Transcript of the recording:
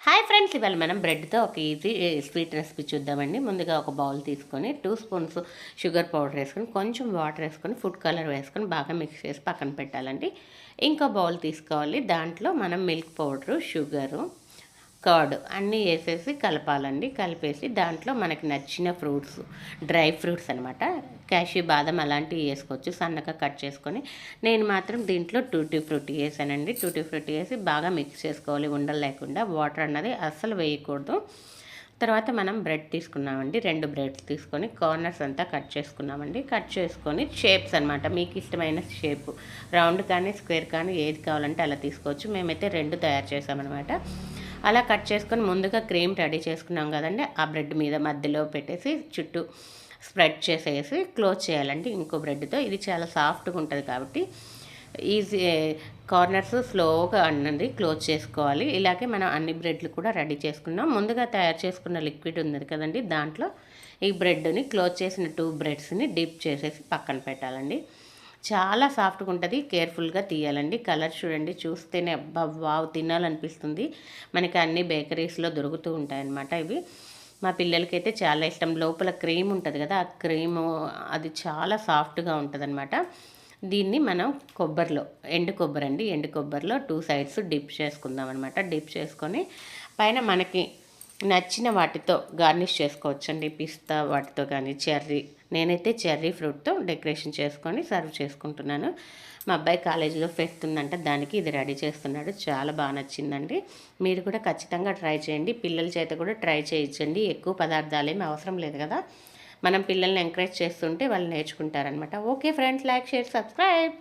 Hi friends, ఇవాళ మనం బ్రెడ్తో ఒక ఈజీ స్వీట్ రెసిపీ చూద్దామండి. ముందుగా ఒక బౌల్ తీసుకొని 2 స్పూన్స్ షుగర్ పౌడర్ వేసుకొని కొంచెం వాటర్ వేసుకొని ఫుడ్ కలర్ వేసుకొని బాగా మిక్స్ చేసి పక్కన పెట్టాలండి. ఇంకో బౌల్ తీసుకోవాలి. దాంట్లో మనం మిల్క్ పౌడరు, షుగరు, కర్డ్ అన్నీ వేసేసి కలపాలండి. కలిపేసి దాంట్లో మనకి నచ్చిన ఫ్రూట్స్, డ్రై ఫ్రూట్స్ అనమాట, క్యాషూ బాదం అలాంటివి వేసుకోవచ్చు సన్నగా కట్ చేసుకొని. నేను మాత్రం దీంట్లో టూటీ ఫ్రూటీ వేసానండి. టూటీ ఫ్రూటీ వేసి బాగా మిక్స్ చేసుకోవాలి ఉండలు లేకుండా. వాటర్ అన్నది అస్సలు వేయకూడదు. తర్వాత మనం బ్రెడ్ తీసుకున్నామండి. 2 బ్రెడ్స్ తీసుకొని కార్నర్స్ అంతా కట్ చేసుకున్నామండి. కట్ చేసుకొని షేప్స్ అనమాట, మీకు ఇష్టమైన షేపు, రౌండ్ కానీ స్క్వేర్ కానీ ఏది కావాలంటే అలా తీసుకోవచ్చు. మేమైతే 2 తయారు చేసామన్నమాట. అలా కట్ చేసుకొని ముందుగా క్రీమ్ రెడీ చేసుకున్నాం కదండి, ఆ బ్రెడ్ మీద మధ్యలో పెట్టేసి చుట్టూ స్ప్రెడ్ చేసేసి క్లోజ్ చేయాలండి ఇంకో బ్రెడ్తో. ఇది చాలా సాఫ్ట్గా ఉంటుంది కాబట్టి ఈజీ, కార్నర్స్ స్లోగా అన్నది క్లోజ్ చేసుకోవాలి. ఇలాగే మనం అన్ని బ్రెడ్లు కూడా రెడీ చేసుకున్నాం. ముందుగా తయారు చేసుకున్న లిక్విడ్ ఉంది కదండి, దాంట్లో ఈ బ్రెడ్ని క్లోజ్ చేసిన 2 బ్రెడ్స్ని డిప్ చేసేసి పక్కన పెట్టాలండి. చాలా సాఫ్ట్గా ఉంటుంది. కేర్ఫుల్గా తీయాలండి. కలర్ చూడండి, చూస్తేనే అబ్బా వావ్ తినాలనిపిస్తుంది. మనకి అన్ని బేకరీస్లో దొరుకుతూ ఉంటాయన్నమాట ఇవి. మా పిల్లలకైతే చాలా ఇష్టం. లోపల క్రీమ్ ఉంటుంది కదా, ఆ క్రీము అది చాలా సాఫ్ట్గా ఉంటుందన్నమాట. దీన్ని మనం కొబ్బరిలో, ఎండు కొబ్బరి అండి, ఎండు కొబ్బరిలో 2 సైడ్స్ డిప్ చేసుకుందాం అనమాట. డిప్ చేసుకొని పైన మనకి నచ్చిన వాటితో గార్నిష్ చేసుకోవచ్చండి. పిస్తా వాటితో కానీ చెర్రీ, నేనైతే చెర్రీ ఫ్రూట్తో డెకరేషన్ చేసుకొని సర్వ్ చేసుకుంటున్నాను. మా అబ్బాయి కాలేజీలో ఫెస్ట్ ఉందంట, దానికి ఇది రెడీ చేస్తున్నాడు. చాలా బాగా నచ్చిందండి. మీరు కూడా ఖచ్చితంగా ట్రై చేయండి. పిల్లల చేత కూడా ట్రై చేయించండి. ఎక్కువ పదార్థాలు ఏమి అవసరం లేదు కదా, మనం పిల్లల్ని ఎంకరేజ్ చేస్తుంటే వాళ్ళు నేర్చుకుంటారనమాట. Okay friends, like, share, subscribe.